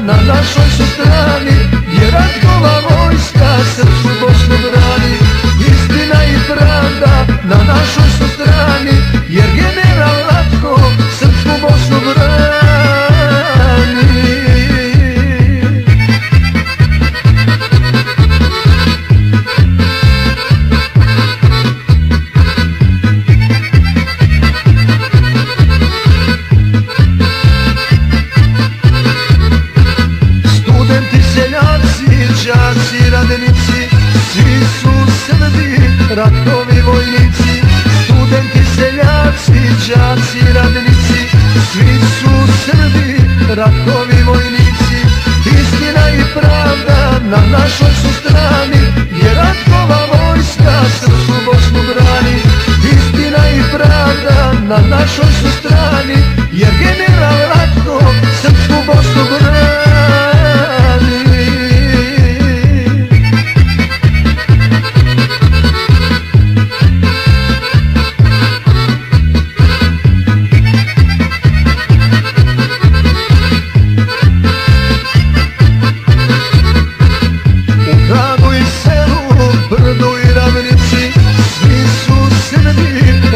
na našoj su strani, jer Ratkova vojska srpsku Bosnu brani. Istina i pravda na našoj su strani, jer general Ratko srpsku Bosnu brani. Đaci, radnici, svi su Srbi, Ratkovi vojnici. Studenti, seljaci, đaci, radnici, svi su Srbi, Ratkovi vojnici. Istina i pravda na našoj su strani, jer Ratkova vojska srpsku Bosnu brani. Istina i pravda na našoj su strani, jer general Ratko srpsku Bosnu brani.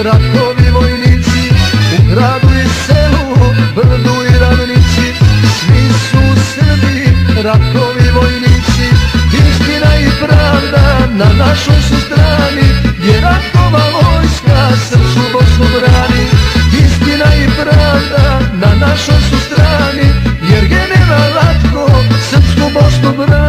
Ratkovi vojnici, u gradu i selu, brdu i ravnici, svi su Srbi, Ratkovi vojnici. Istina i pravda na našoj su strani, jer Ratkova vojska srpsku Bosnu brani. Istina i pravda na našoj su strani, jer general Ratko srpsku Bosnu brani.